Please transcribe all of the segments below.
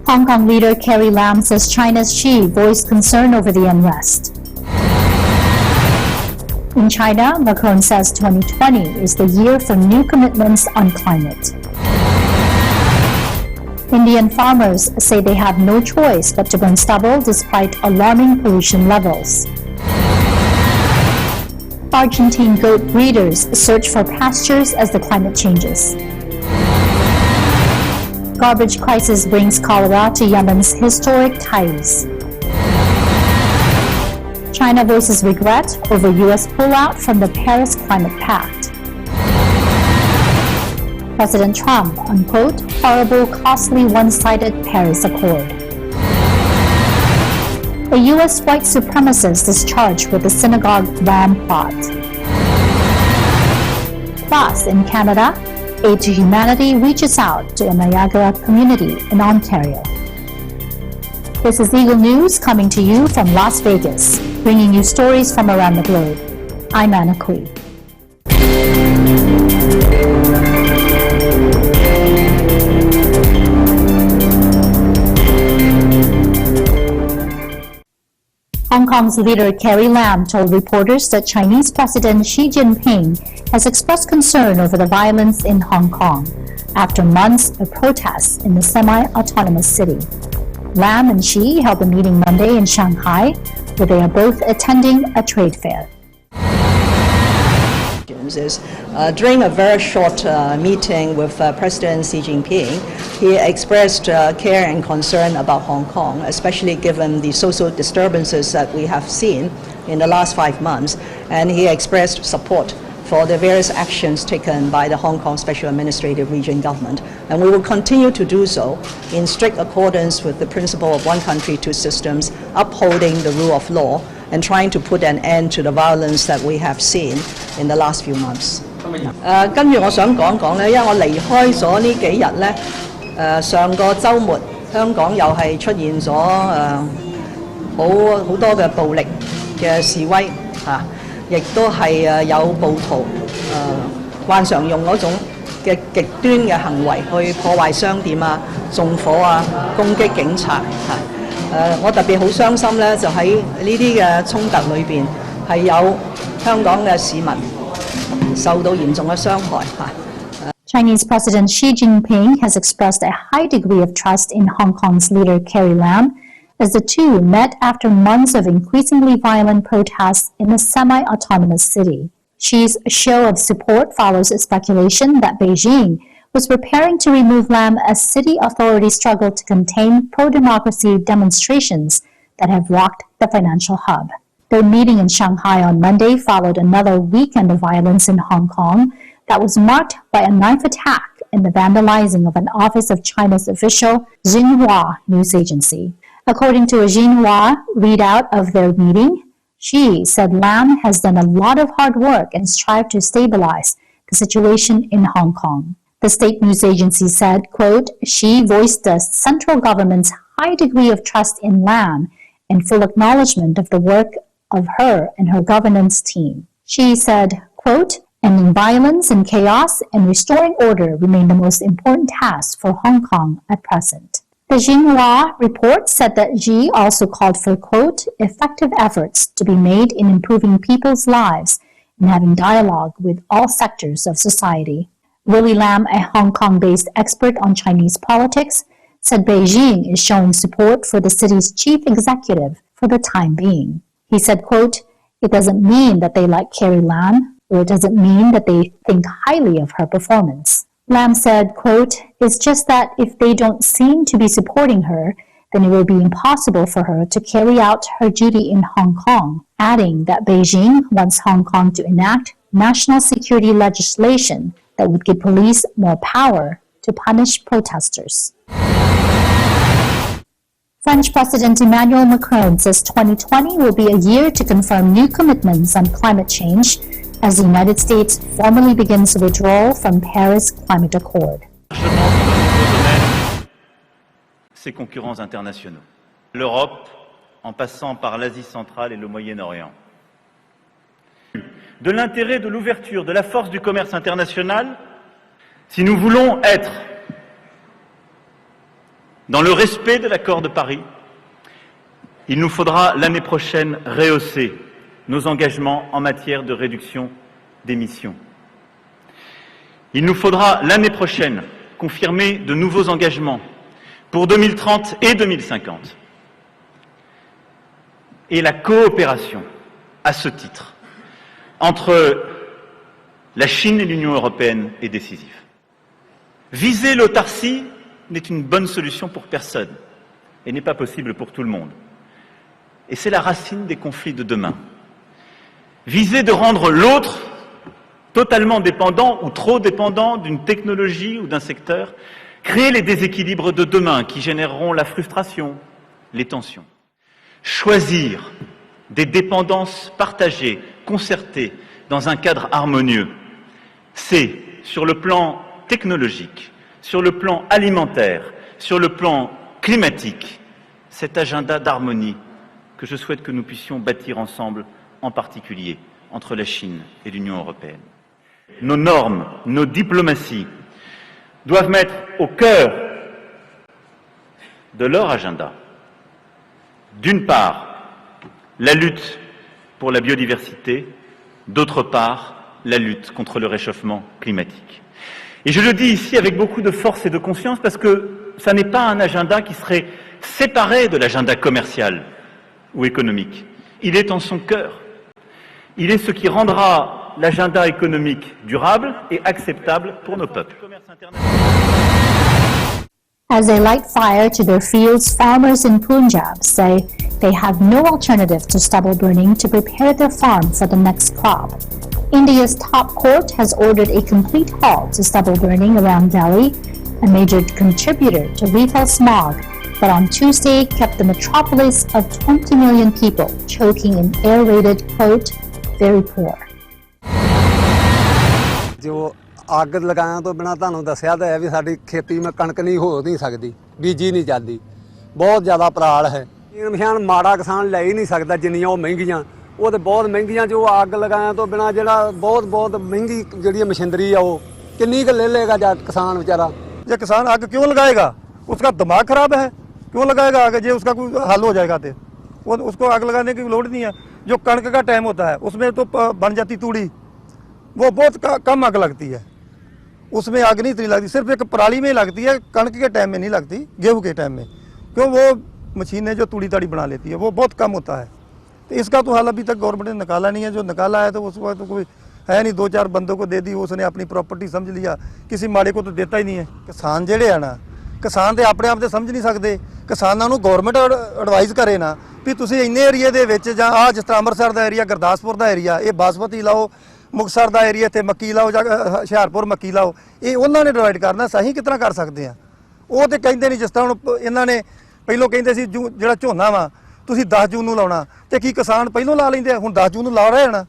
Hong Kong leader Carrie Lam says China's Xi voiced concern over the unrest. In China, Macron says 2020 is the year for new commitments on climate. Indian farmers say they have no choice but to burn stubble despite alarming pollution levels. Argentine goat breeders search for pastures as the climate changes. Garbage crisis brings cholera to Yemen's historic Thais. China voices regret over U.S. pullout from the Paris Climate Pact. President Trump, unquote, horrible, costly, one-sided Paris Accord. A U.S. white supremacist is charged with the Synagogue bomb plot. Plus, in Canada, Aid to Humanity reaches out to a Niagara community in Ontario. This is Eagle News coming to you from Las Vegas, bringing you stories from around the globe. I'm Anna Kui. Hong Kong's leader Carrie Lam told reporters that Chinese President Xi Jinping has expressed concern over the violence in Hong Kong after months of protests in the semi-autonomous city. Lam and Xi held a meeting Monday in Shanghai, where they are both attending a trade fair. During a very short meeting with President Xi Jinping, he expressed care and concern about Hong Kong, especially given the social disturbances that we have seen in the last 5 months, and he expressed support for the various actions taken by the Hong Kong Special Administrative Region government, and we will continue to do so in strict accordance with the principle of one country, two systems, upholding the rule of law, and trying to put an end to the violence that we have seen in the last few months. 跟住我想講講咧，因為我離開咗呢幾日咧，上個週末香港又係出現咗好多嘅暴力嘅示威嚇，亦都係有暴徒慣常用嗰種嘅極端嘅行為去破壞商店啊、縱火啊、攻擊警察嚇。我特別好傷心咧，就喺呢啲嘅衝突裏邊係有香港嘅市民受到嚴重嘅傷害嚇。Chinese President Xi Jinping has expressed a high degree of trust in Hong Kong's leader Carrie Lam as the two met after months of increasingly violent protests in the semi-autonomous city. Xi's show of support follows a speculation that Beijing was preparing to remove Lam as city authorities struggled to contain pro-democracy demonstrations that have rocked the financial hub. Their meeting in Shanghai on Monday followed another weekend of violence in Hong Kong that was marked by a knife attack and the vandalizing of an office of China's official Xinhua news agency. According to a Xinhua readout of their meeting, Xi said Lam has done a lot of hard work and strived to stabilize the situation in Hong Kong. The state news agency said, quote, Xi voiced the central government's high degree of trust in Lam and full acknowledgement of the work of her and her governance team. Xi said, quote, ending violence and chaos and restoring order remain the most important tasks for Hong Kong at present. The Xinhua report said that Xi also called for, quote, effective efforts to be made in improving people's lives and having dialogue with all sectors of society. Willie Lam, a Hong Kong-based expert on Chinese politics, said Beijing is showing support for the city's chief executive for the time being. He said, quote, it doesn't mean that they like Carrie Lam, or it doesn't mean that they think highly of her performance. Lam said, quote, it's just that if they don't seem to be supporting her, then it will be impossible for her to carry out her duty in Hong Kong, adding that Beijing wants Hong Kong to enact national security legislation that would give police more power to punish protesters. French President Emmanuel Macron says 2020 will be a year to confirm new commitments on climate change as the United States formally begins the withdrawal from Paris Climate Accord. Ses concurrents internationaux, l'Europe en passant par l'Asie centrale et le Moyen-Orient. De l'intérêt de l'ouverture, de la force du commerce international, si nous voulons être Dans le respect de l'accord de Paris, il nous faudra l'année prochaine rehausser nos engagements en matière de réduction d'émissions. Il nous faudra l'année prochaine confirmer de nouveaux engagements pour 2030 et 2050. Et la coopération, à ce titre, entre la Chine et l'Union européenne est décisive. Viser l'autarcie n'est une bonne solution pour personne et n'est pas possible pour tout le monde. Et c'est la racine des conflits de demain. Viser de rendre l'autre totalement dépendant ou trop dépendant d'une technologie ou d'un secteur, créer les déséquilibres de demain qui généreront la frustration, les tensions. Choisir des dépendances partagées, concertées, dans un cadre harmonieux, c'est, sur le plan technologique, sur le plan alimentaire, sur le plan climatique, cet agenda d'harmonie que je souhaite que nous puissions bâtir ensemble, en particulier entre la Chine et l'Union européenne. Nos normes, nos diplomaties doivent mettre au cœur de leur agenda, d'une part, la lutte pour la biodiversité, d'autre part, la lutte contre le réchauffement climatique. Et je le dis ici avec beaucoup de force et de conscience parce que ça n'est pas un agenda qui serait séparé de l'agenda commercial ou économique. Il est en son cœur. Il est ce qui rendra l'agenda économique durable et acceptable pour nos peuples. As they light fire to their fields, farmers in Punjab say they have no alternative to stubble burning to prepare their farm for the next crop. India's top court has ordered a complete halt to stubble burning around Delhi, a major contributor to lethal smog, but on Tuesday kept the metropolis of 20 million people choking in air-rated, quote, very poor. ਜੋ ਅੱਗ ਲਗਾਉਣ ਤੋਂ ਬਿਨਾਂ ਤੁਹਾਨੂੰ ਦੱਸਿਆ ਤਾਂ ਹੈ ਵੀ ਸਾਡੀ ਖੇਤੀ ਮੈਂ ਕਣਕ ਨਹੀਂ ਹੋ ਨਹੀਂ ਸਕਦੀ, ਬੀਜੀ ਨਹੀਂ ਜਾਂਦੀ, ਬਹੁਤ ਜ਼ਿਆਦਾ ਪਰਾਲ ਹੈ। ਇਹ ਮਸ਼ੀਨ ਮਾੜਾ ਕਿਸਾਨ ਲੈ ਹੀ ਨਹੀਂ ਸਕਦਾ ਜਿੰਨੀਆਂ ਉਹ ਮਹਿੰਗੀਆਂ, ਉਹ ਤੇ ਬਹੁਤ ਮਹਿੰਗੀਆਂ ਜੋ ਅੱਗ ਲਗਾਉਣ ਤੋਂ ਬਿਨਾਂ ਜਿਹੜਾ ਬਹੁਤ ਮਹਿੰਗੀ ਜਿਹੜੀ ਮਸ਼ੀਨਰੀ ਆ ਉਹ ਕਿੰਨੀ ਕੁ ਲੈ ਲੇਗਾ ਜਾਂ किसान बेचारा। ये किसान आग क्यों लगाएगा? उसका दिमाग खराब है, क्यों लगाएगा आग? ये उसका कोई हल हो जाएगा तो वो उसको आग लगाने की लोड़ नहीं है। जो कणक का टाइम होता है उसमें तो बन जाती तूड़ी, वो बहुत कम आग लगती है, उसमें आग नहीं इतनी लगती, सिर्फ एक पराली में लगती है, कणक के टाइम में नहीं लगती, गेहूँ के टाइम में, क्यों वो मशीनें जो तूड़ी ताड़ी बना लेती है वो बहुत कम होता है। तो इसका तो हल अभी तक गवर्नमेंट ने निकाला नहीं है, जो निकाला है तो उसको तो कोई है नहीं, 2-4 बंदों को दे दी, उसने अपनी प्रॉपर्टी समझ लिया, किसी माड़े को तो देता ही नहीं है। किसान ਜਿਹੜੇ ਆ ਨਾ, ਕਿਸਾਨ ਤੇ ਆਪਣੇ ਆਪ ਤੇ ਸਮਝ ਨਹੀਂ ਸਕਦੇ, ਕਿਸਾਨਾਂ ਨੂੰ ਗਵਰਨਮੈਂਟ ਐਡਵਾਈਸ ਕਰੇ ਨਾ ਵੀ ਤੁਸੀਂ ਇੰਨੇ ਏਰੀਆ ਦੇ ਵਿੱਚ ਜਾਂ ਆ ਜਿਸ ਤਰ੍ਹਾਂ ਅੰਮ੍ਰਿਤਸਰ ਦਾ ਏਰੀਆ, ਗੁਰਦਾਸਪੁਰ ਦਾ ਏਰੀਆ, ਇਹ ਬਾਸਮਤੀ ਲਾਓ, ਮੁਕਤਸਰ ਦਾ ਏਰੀਆ ਤੇ ਮੱਕੀ ਲਾਓ ਜਾਂ ਹੁਸ਼ਿਆਰਪੁਰ ਮੱਕੀ ਲਾਓ, ਇਹ ਉਹਨਾਂ ਨੇ ਡਿਵਾਈਡ ਕਰਨਾ, ਸਹੀ ਕਿਸ ਤਰ੍ਹਾਂ ਕਰ ਸਕਦੇ ਆ? ਉਹ ਤੇ ਕਹਿੰਦੇ ਨਹੀਂ, ਜਿਸ ਤਰ੍ਹਾਂ ਹੁਣ ਇਹਨਾਂ ਨੇ ਪਹਿਲੋਂ ਕਹਿੰਦੇ ਸੀ ਜਿਹੜਾ ਝੋਨਾ ਵਾ ਤੁਸੀਂ 10 ਜੂਨ ਨੂੰ ਲਾਉਣਾ, ਤੇ ਕੀ ਕਿਸਾਨ ਪਹਿਲੋਂ ਲਾ ਲੈਂਦੇ ਆ, ਹੁਣ 10 ਜੂਨ ਨੂੰ ਲਾ ਰਹੇ ਹਨ।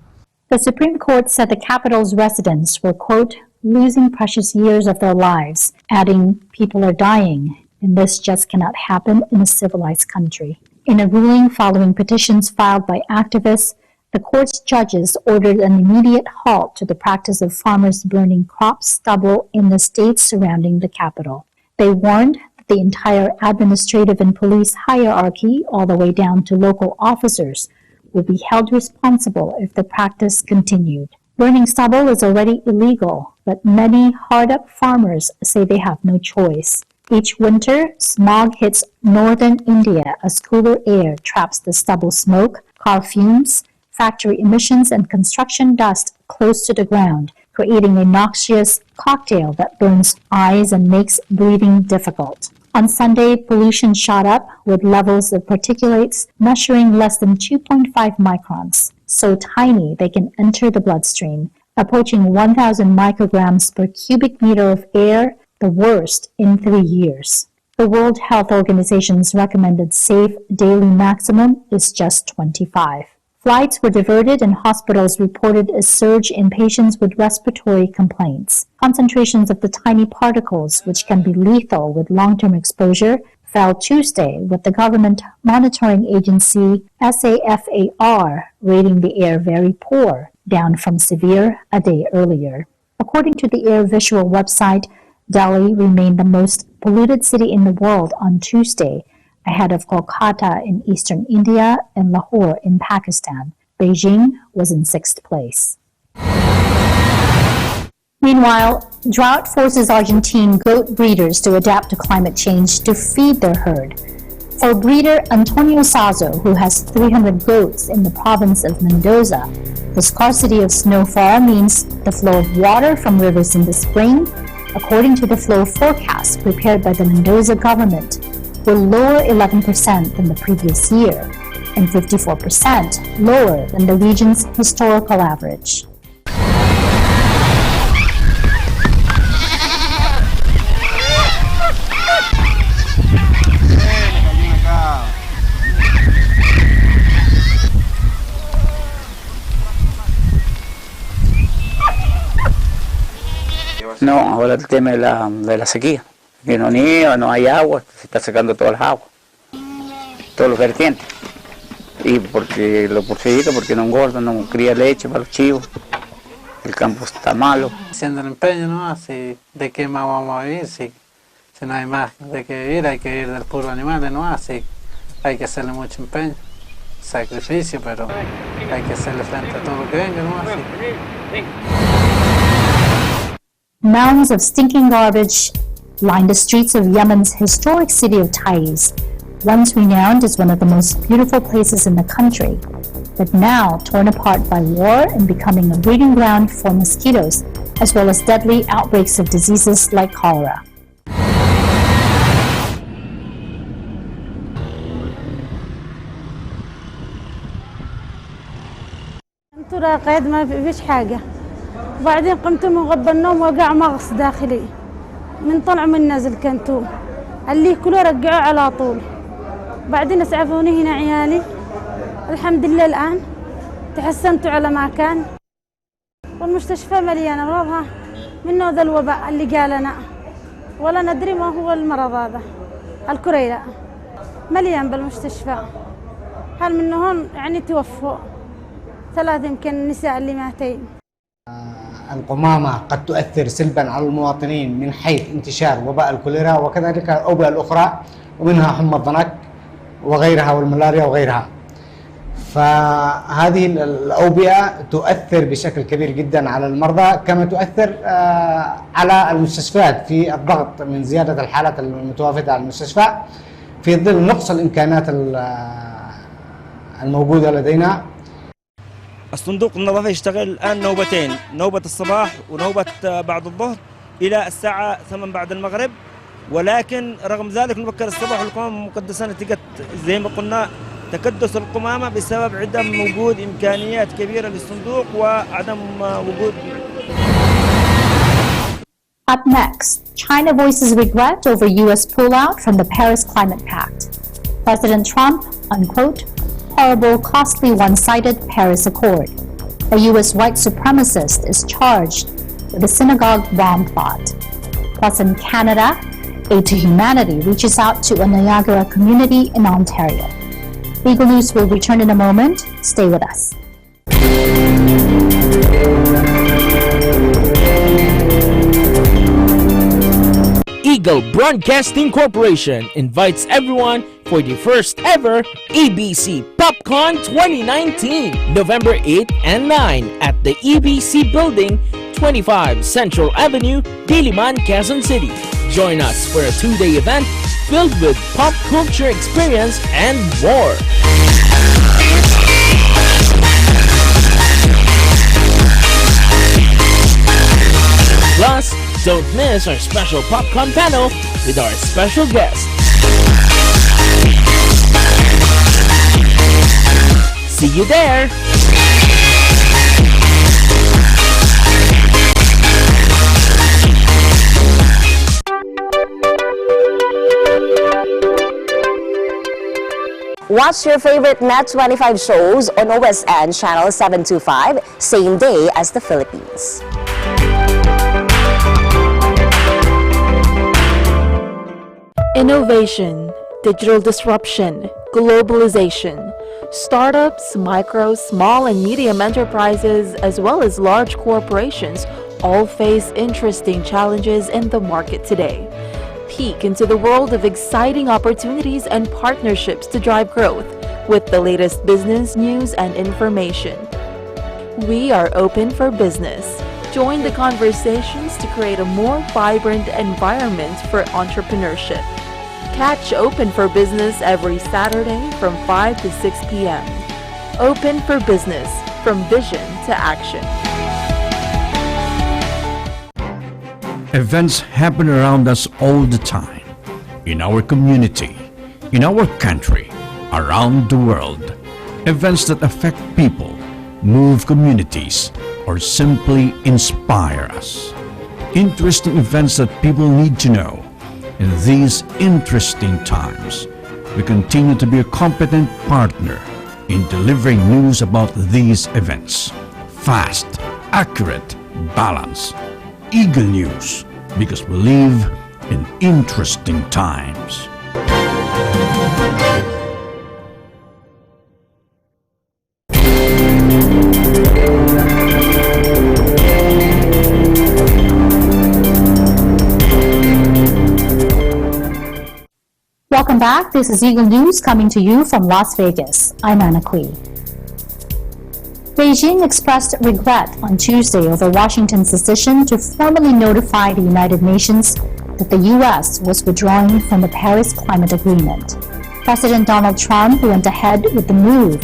The Supreme Court said the capital's residents were, quote, losing precious years of their lives, adding, people are dying, and this just cannot happen in a civilized country. In a ruling following petitions filed by activists, the court's judges ordered an immediate halt to the practice of farmers burning crop stubble in the states surrounding the capital. They warned that the entire administrative and police hierarchy, all the way down to local officers, will be held responsible if the practice continued. Burning stubble is already illegal, but many hard-up farmers say they have no choice. Each winter, smog hits northern India as cooler air traps the stubble smoke, car fumes, factory emissions, and construction dust close to the ground, creating a noxious cocktail that burns eyes and makes breathing difficult. On Sunday, pollution shot up with levels of particulates measuring less than 2.5 microns, so tiny they can enter the bloodstream, approaching 1,000 micrograms per cubic meter of air, the worst in 3 years. The World Health Organization's recommended safe daily maximum is just 25. Flights were diverted and hospitals reported a surge in patients with respiratory complaints. Concentrations of the tiny particles, which can be lethal with long-term exposure, fell Tuesday, with the government monitoring agency SAFAR rating the air very poor, down from severe a day earlier. According to the Air Visual website, Delhi remained the most polluted city in the world on Tuesday, ahead of Kolkata in eastern India and Lahore in Pakistan. Beijing was in 6th place. Meanwhile, drought forces Argentine goat breeders to adapt to climate change to feed their herd. For breeder Antonio Sazo, who has 300 goats in the province of Mendoza, the scarcity of snowfall means the flow of water from rivers in the spring, according to the flow forecast prepared by the Mendoza government, will lower 11% than the previous year and 54% lower than the region's historical average. No, ahora el tema de la sequía, que no nieva, no hay agua, se está secando todas las aguas, todos los vertientes. Y porque los porcinitos, porque no engordan, no cría leche para los chivos, el campo está malo. Haciendo el empeño, ¿no? Así, ¿de qué más vamos a vivir? Si no hay más de qué vivir, hay que vivir del puro animal, ¿no? Así hay que hacerle mucho empeño, sacrificio, pero hay que hacerle frente a todo lo que venga, ¿no? Así. Mounds of stinking garbage line the streets of Yemen's historic city of Taiz, once renowned as one of the most beautiful places in the country, but now torn apart by war and becoming a breeding ground for mosquitoes, as well as deadly outbreaks of diseases like cholera. ترى قيد ما فيش حاجة وبعدين قمت من غب النوم وقع مغص داخلي من طلع من نزل كنتو اللي كله رجعوا على طول بعدين اسعفوني هنا عيالي الحمد لله الآن تحسنتوا على ما كان والمستشفى مليانة والله من ذا الوباء اللي قالنا ولا ندري ما هو المرض هذا الكريلة مليان بالمستشفى هل من هون يعني توفوا 3 يمكن النساء اللي ماتين. القمامة قد تؤثر سلبا على المواطنين من حيث انتشار وباء الكوليرا وكذلك الأوبئة الأخرى ومنها حمى الضنك وغيرها والملاريا وغيرها. فهذه الأوبئة تؤثر بشكل كبير جدا على المرضى كما تؤثر على المستشفيات في الضغط من زيادة الحالات المتوافدة على المستشفى في ظل نقص الإمكانات الموجودة لدينا. الصندوق النظافة يشتغل الآن نوبتين، نوبة الصباح ونوبة بعد الظهر إلى الساعة 8 بعد المغرب، ولكن رغم ذلك نبكر الصباح والقمامة المقدسة نتيجة زي ما قلنا تكدس القمامة بسبب عدم وجود إمكانيات كبيرة للصندوق وعدم وجود. Up next, China voices regret over U.S. pullout from the Paris Climate Pact. President Trump, unquote, horrible, costly, one-sided Paris Accord. A U.S. white supremacist is charged with a synagogue bomb plot. Plus in Canada, Aid to Humanity reaches out to a Niagara community in Ontario. Legal News will return in a moment. Stay with us. Eagle Broadcasting Corporation invites everyone for the first ever EBC PopCon 2019, November 8 and 9 at the EBC Building, 25 Central Avenue, Diliman, Quezon City. Join us for a 2-day event filled with pop culture experience and more. Plus, don't miss our special PopCon panel with our special guest. See you there! Watch your favorite Net 25 shows on OSN Channel 725, same day as the Philippines. Innovation, digital disruption, globalization. Startups, micro, small and medium enterprises, as well as large corporations all face interesting challenges in the market today. peek into the world of exciting opportunities and partnerships to drive growth with the latest business news and information. We are open for business. Join the conversations to create a more vibrant environment for entrepreneurship. Catch Open for Business every Saturday from 5 to 6 p.m. Open for Business, from vision to action. Events happen around us all the time, in our community, in our country, around the world. Events that affect people, move communities, or simply inspire us. Interesting events that people need to know. In these interesting times, we continue to be a competent partner in delivering news about these events. Fast, accurate, balanced. Eagle News, because we live in interesting times. Welcome back. This is Eagle News coming to you from Las Vegas. I'm Anna Kui. Beijing expressed regret on Tuesday over Washington's decision to formally notify the United Nations that the U.S. was withdrawing from the Paris Climate Agreement. President Donald Trump went ahead with the move,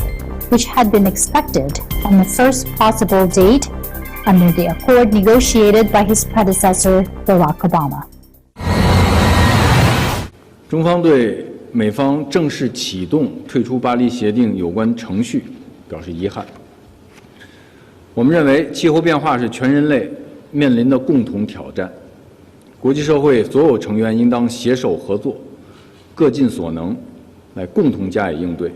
which had been expected on the first possible date under the accord negotiated by his predecessor, Barack Obama. 中方对美方正式启动退出巴黎协定有关程序表示遗憾。我们认为，气候变化是全人类面临的共同挑战，国际社会所有成员应当携手合作，各尽所能，来共同加以应对。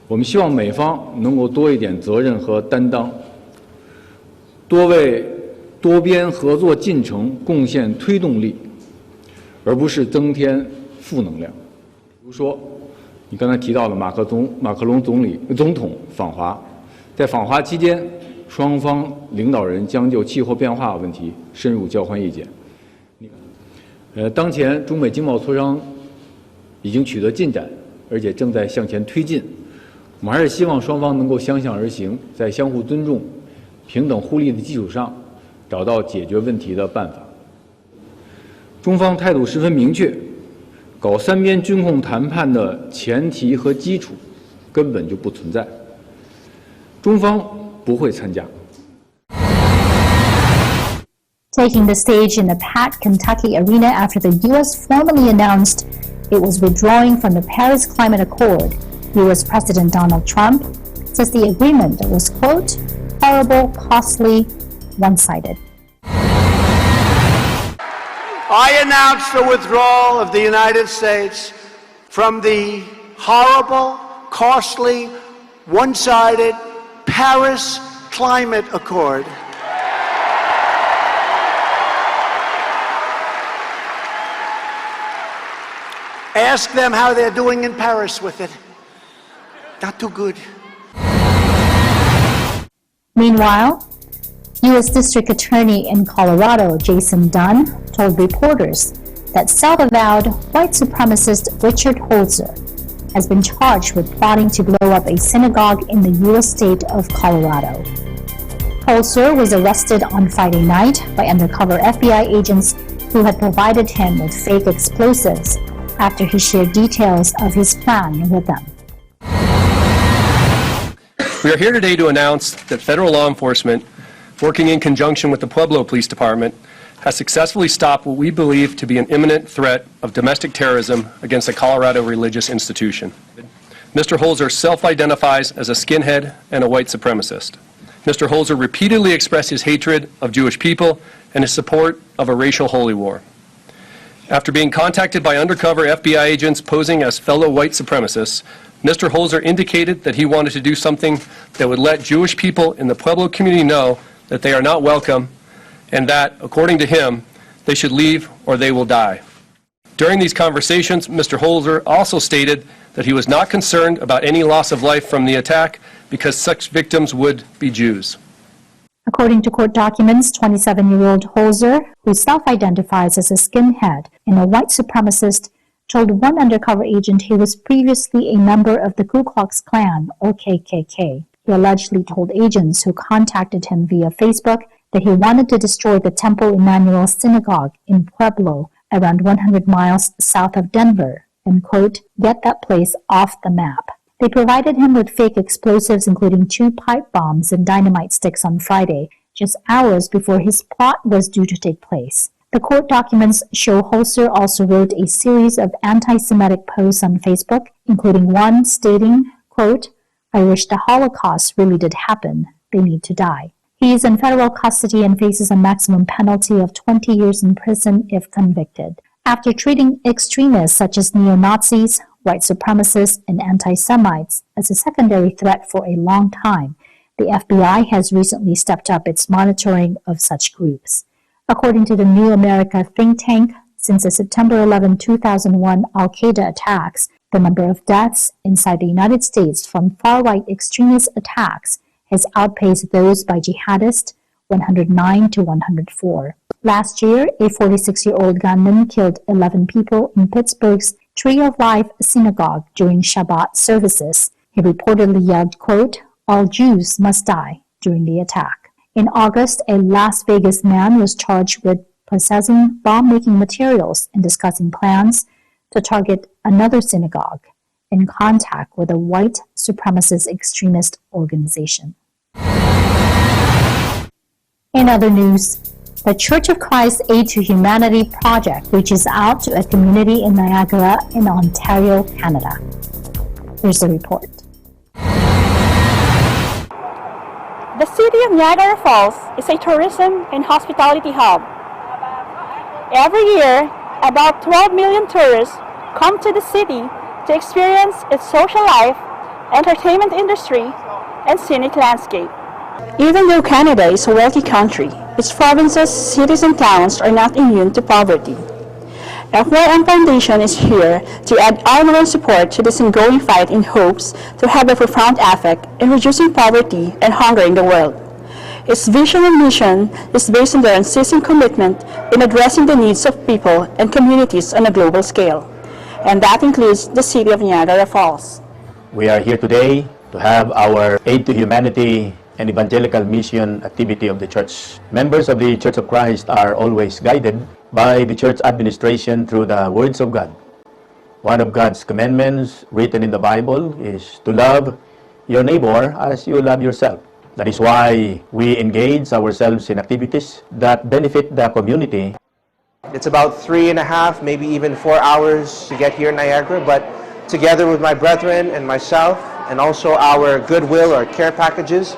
我们希望美方能够多一点责任和担当，多为多边合作进程贡献推动力，而不是增添负能量。比如说，你刚才提到的马克龙总统访华。 在访华期间，双方领导人将就气候变化问题深入交换意见。当前中美经贸磋商已经取得进展，而且正在向前推进。我们还是希望双方能够相向而行，在相互尊重、平等互利的基础上，找到解决问题的办法。中方态度十分明确，搞三边军控谈判的前提和基础根本就不存在。 中方不会参加。 Taking the stage in the Pat, Kentucky arena after the U.S. formally announced it was withdrawing from the Paris Climate Accord, U.S. President Donald Trump says the agreement was, quote, horrible, costly, one-sided. I announce the withdrawal of the United States from the horrible, costly, one-sided Paris Climate Accord. Ask them how they're doing in Paris with it. Not too good. Meanwhile, U.S. District Attorney in Colorado, Jason Dunn, told reporters that self-avowed white supremacist Richard Holzer has been charged with plotting to blow up a synagogue in the U.S. state of Colorado. Holzer was arrested on Friday night by undercover FBI agents who had provided him with fake explosives after he shared details of his plan with them. We are here today to announce that federal law enforcement, working in conjunction with the Pueblo Police Department, has successfully stopped what we believe to be an imminent threat of domestic terrorism against a Colorado religious institution. Mr. Holzer self-identifies as a skinhead and a white supremacist. Mr. Holzer repeatedly expressed his hatred of Jewish people and his support of a racial holy war. After being contacted by undercover FBI agents posing as fellow white supremacists, Mr. Holzer indicated that he wanted to do something that would let Jewish people in the Pueblo community know that they are not welcome and that, according to him, they should leave or they will die. During these conversations, Mr. Holzer also stated that he was not concerned about any loss of life from the attack because such victims would be Jews. According to court documents, 27-year-old Holzer, who self-identifies as a skinhead and a white supremacist, told one undercover agent he was previously a member of the Ku Klux Klan, or KKK. He allegedly told agents who contacted him via Facebook that he wanted to destroy the Temple Emmanuel Synagogue in Pueblo, around 100 miles south of Denver, and, quote, get that place off the map. They provided him with fake explosives, including 2 pipe bombs and dynamite sticks on Friday, just hours before his plot was due to take place. The court documents show Holzer also wrote a series of anti-Semitic posts on Facebook, including one stating, quote, I wish the Holocaust really did happen. They need to die. He is in federal custody and faces a maximum penalty of 20 years in prison if convicted. After treating extremists such as neo-Nazis, white supremacists, and anti-Semites as a secondary threat for a long time, the FBI has recently stepped up its monitoring of such groups. According to the New America think tank, since the September 11, 2001 Al-Qaeda attacks, the number of deaths inside the United States from far-right extremist attacks has outpaced those by jihadists, 109 to 104. Last year, a 46-year-old gunman killed 11 people in Pittsburgh's Tree of Life Synagogue during Shabbat services. He reportedly yelled, quote, all Jews must die, during the attack. In August, a Las Vegas man was charged with possessing bomb-making materials and discussing plans to target another synagogue in contact with a white supremacist extremist organization. In other news, the Church of Christ Aid to Humanity project reaches out to a community in Niagara in Ontario, Canada. Here's the report. The city of Niagara Falls is a tourism and hospitality hub. Every year, about 12 million tourists come to the city to experience its social life, entertainment industry, and scenic landscape. Even though Canada is a wealthy country, its provinces, cities, and towns are not immune to poverty. FYM Foundation is here to add our moral support to this ongoing fight in hopes to have a profound effect in reducing poverty and hunger in the world. Its vision and mission is based on their unceasing commitment in addressing the needs of people and communities on a global scale, and that includes the city of Niagara Falls. We are here today to have our Aid to Humanity and Evangelical Mission activity of the church. Members of the Church of Christ are always guided by the church administration through the words of God. One of God's commandments written in the Bible is to love your neighbor as you love yourself. That is why we engage ourselves in activities that benefit the community. It's about 3.5, maybe even 4 hours to get here in Niagara, but together with my brethren and myself, and also our goodwill or care packages,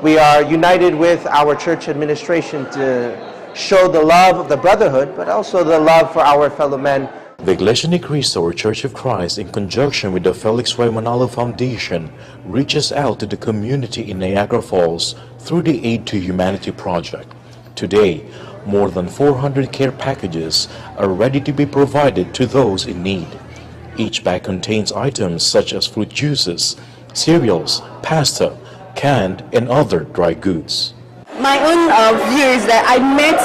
we are united with our church administration to show the love of the brotherhood, but also the love for our fellow men. The Iglesia Ni Cristo, or Church of Christ, in conjunction with the Felix Ray Manalo Foundation, reaches out to the community in Niagara Falls through the Aid to Humanity project. Today, more than 400 care packages are ready to be provided to those in need. Each bag contains items such as fruit juices, cereals, pasta, canned, and other dry goods. My own view is that I met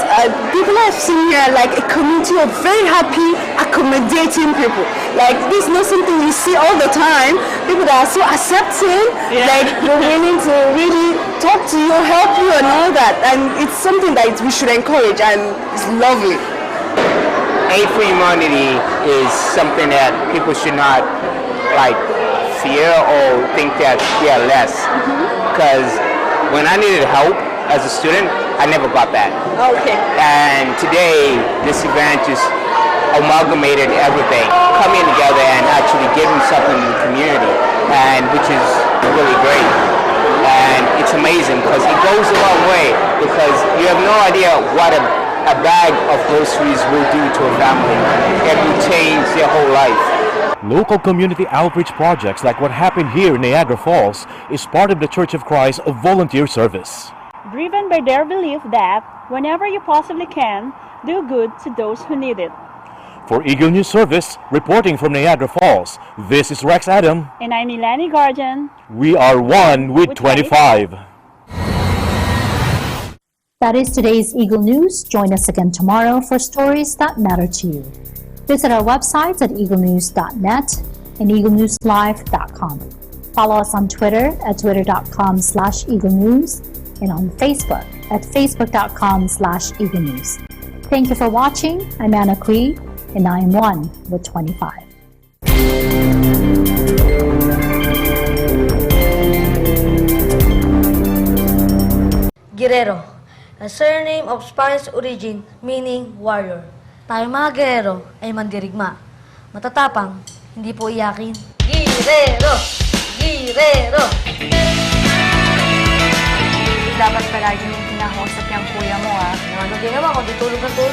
people I've seen here, like a community of very happy, accommodating people. Like, this is not something you see all the time. People that are so accepting, like they're willing to really talk to you, help you, and all that. And it's something that we should encourage, and it's lovely. Aid for Humanity is something that people should not fear or think that they are less. Because when I needed help as a student, I never got that. Okay. And today, this event just amalgamated everything, coming together and actually giving something to the community, and which is really great. And it's amazing because it goes a long way, because you have no idea what a bag of groceries will do to a family. It will change their whole life. Local community outreach projects like what happened here in Niagara Falls is part of the Church of Christ of volunteer service. Driven by their belief that whenever you possibly can, do good to those who need it. For Eagle News Service, reporting from Niagara Falls, this is Rex Adam. And I'm Ilani Guardian. We are one with 25. That is today's Eagle News. Join us again tomorrow for stories that matter to you. Visit our websites at eaglenews.net and eaglenewslive.com. Follow us on Twitter at twitter.com/eaglenews and on Facebook at facebook.com/eaglenews. Thank you for watching. I'm Anna Cree, and I am 1 with 25. Guerrero, a surname of Spanish origin meaning warrior. Tayo mga guerrero ay mandirigma. Matatapang, hindi po iyakin. Guerrero! Guerrero! Dapat palagi yung kinakausap yung kuya mo, ah. Ano ginawa ko? Di tulog na tulog.